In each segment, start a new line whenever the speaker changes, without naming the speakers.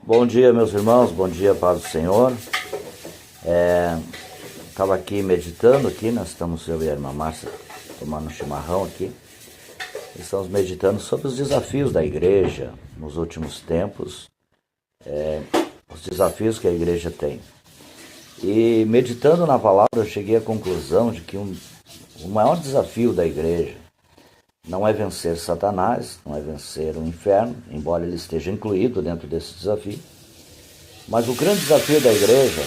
Bom dia, meus irmãos, bom dia, paz do Senhor. Estava aqui meditando aqui, nós estamos, eu e a irmã Márcia, tomando um chimarrão aqui. Estamos meditando sobre os desafios da igreja nos últimos tempos, os desafios que a igreja tem. E meditando na palavra, eu cheguei à conclusão de que o maior desafio da igreja não é vencer Satanás, não é vencer o inferno, embora ele esteja incluído dentro desse desafio. Mas o grande desafio da igreja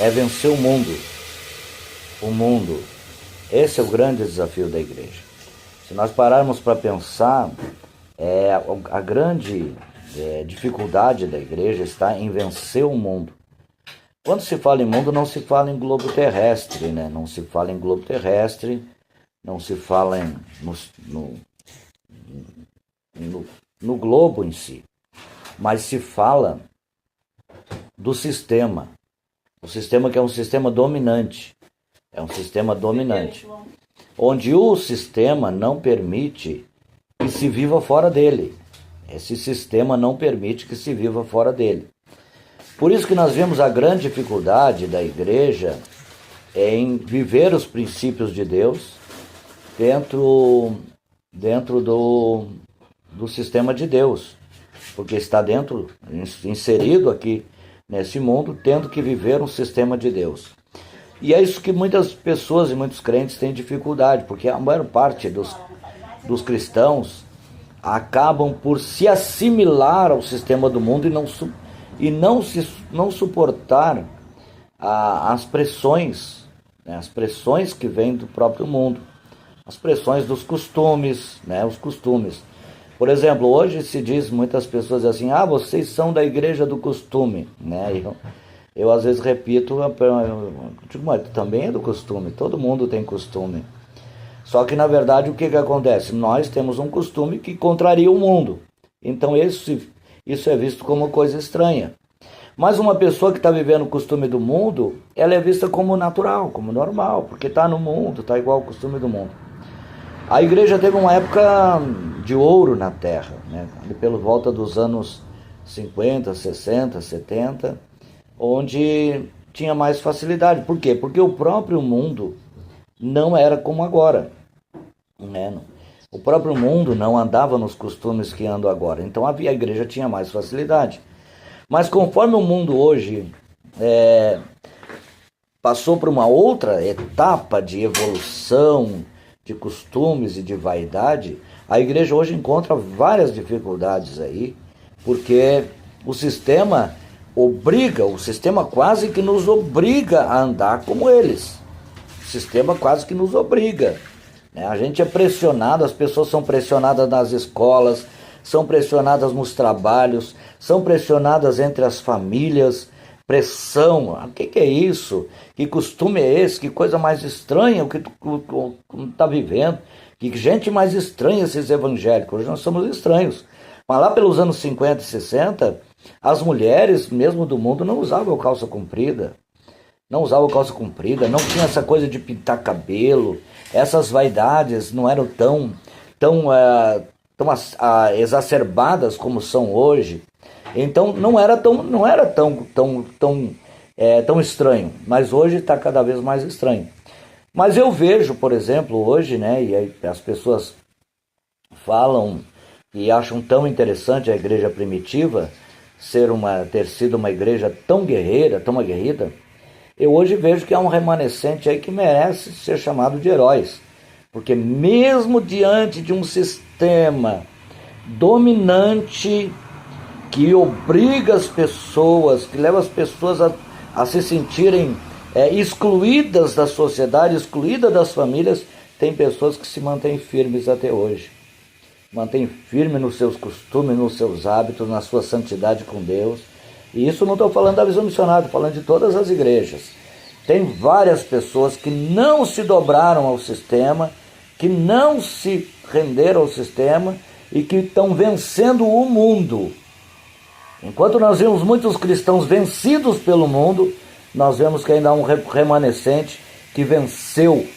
é vencer o mundo. O mundo. Esse é o grande desafio da igreja. Se nós pararmos para pensar, a grande dificuldade da igreja está em vencer o mundo. Quando se fala em mundo, não se fala em globo terrestre, né? Não se fala em globo terrestre, não se fala no globo em si, mas se fala do sistema. O sistema que é um sistema dominante. É um sistema dominante. Onde o sistema não permite que se viva fora dele. Esse sistema não permite que se viva fora dele. Por isso que nós vemos a grande dificuldade da igreja em viver os princípios de Deus dentro do sistema de Deus, porque está inserido aqui nesse mundo, tendo que viver um sistema de Deus. E é isso que muitas pessoas e muitos crentes têm dificuldade, porque a maior parte dos cristãos acabam por se assimilar ao sistema do mundo e não suportar as pressões, né, as pressões que vêm do próprio mundo. As pressões dos costumes, né? Os costumes. Por exemplo, hoje se diz, muitas pessoas assim, vocês são da igreja do costume, né? Eu às vezes repito, eu digo, mas também é do costume, todo mundo tem costume. Só que na verdade o que acontece? Nós temos um costume que contraria o mundo. Então isso é visto como coisa estranha. Mas uma pessoa que está vivendo o costume do mundo, ela é vista como natural, como normal, porque está no mundo, está igual ao costume do mundo. A igreja teve uma época de ouro na terra, né? Pelo volta dos anos 50, 60, 70, onde tinha mais facilidade. Por quê? Porque o próprio mundo não era como agora, né? O próprio mundo não andava nos costumes que andam agora. Então a igreja tinha mais facilidade. Mas conforme o mundo hoje passou por uma outra etapa de evolução, de costumes e de vaidade, a igreja hoje encontra várias dificuldades aí, porque o sistema quase que nos obriga a andar como eles. O sistema quase que nos obriga, né? A gente é pressionado, as pessoas são pressionadas nas escolas, são pressionadas nos trabalhos, são pressionadas entre as famílias. Pressão, o que é isso? Que costume é esse? Que coisa mais estranha o que tu está vivendo? Que gente mais estranha esses evangélicos? Hoje nós somos estranhos. Mas lá pelos anos 50 e 60, as mulheres, mesmo do mundo, não usavam calça comprida. Não tinha essa coisa de pintar cabelo. Essas vaidades não eram tão exacerbadas como são hoje. Então não era tão estranho, mas hoje está cada vez mais estranho. Mas eu vejo, por exemplo, hoje, né, e aí as pessoas falam e acham tão interessante a igreja primitiva ter sido uma igreja tão guerreira, tão aguerrida. Eu hoje vejo que há um remanescente aí que merece ser chamado de heróis, porque mesmo diante de um sistema dominante que obriga as pessoas, que leva as pessoas a se sentirem excluídas da sociedade, excluídas das famílias, tem pessoas que se mantêm firmes até hoje. Mantêm firme nos seus costumes, nos seus hábitos, na sua santidade com Deus. E isso não estou falando da visão missionária, estou falando de todas as igrejas. Tem várias pessoas que não se dobraram ao sistema, que não se renderam ao sistema e que estão vencendo o mundo. Enquanto nós vemos muitos cristãos vencidos pelo mundo, nós vemos que ainda há um remanescente que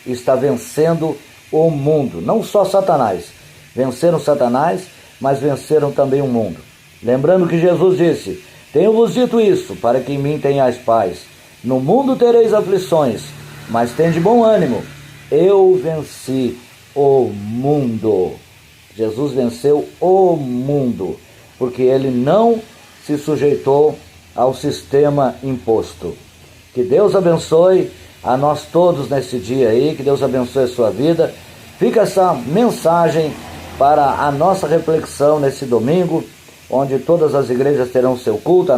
está vencendo o mundo. Não só Satanás. Venceram Satanás, mas venceram também o mundo. Lembrando que Jesus disse, Tenho-vos dito isso, para que em mim tenhais paz. No mundo tereis aflições, mas tende bom ânimo. Eu venci o mundo. Jesus venceu o mundo, porque ele não se sujeitou ao sistema imposto. Que Deus abençoe a nós todos nesse dia aí, que Deus abençoe a sua vida. Fica essa mensagem para a nossa reflexão nesse domingo, onde todas as igrejas terão seu culto.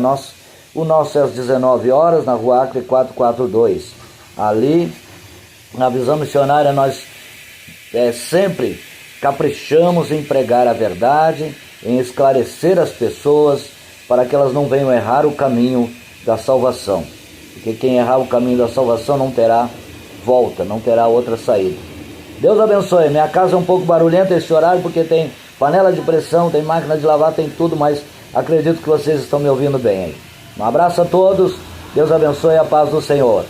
O nosso é às 19 horas, na Rua Acre 442. Ali, na Visão Missionária, nós sempre caprichamos em pregar a verdade, em esclarecer as pessoas, para que elas não venham errar o caminho da salvação. Porque quem errar o caminho da salvação não terá volta, não terá outra saída. Deus abençoe. Minha casa é um pouco barulhenta esse horário, porque tem panela de pressão, tem máquina de lavar, tem tudo, mas acredito que vocês estão me ouvindo bem aí. Um abraço a todos, Deus abençoe, a paz do Senhor.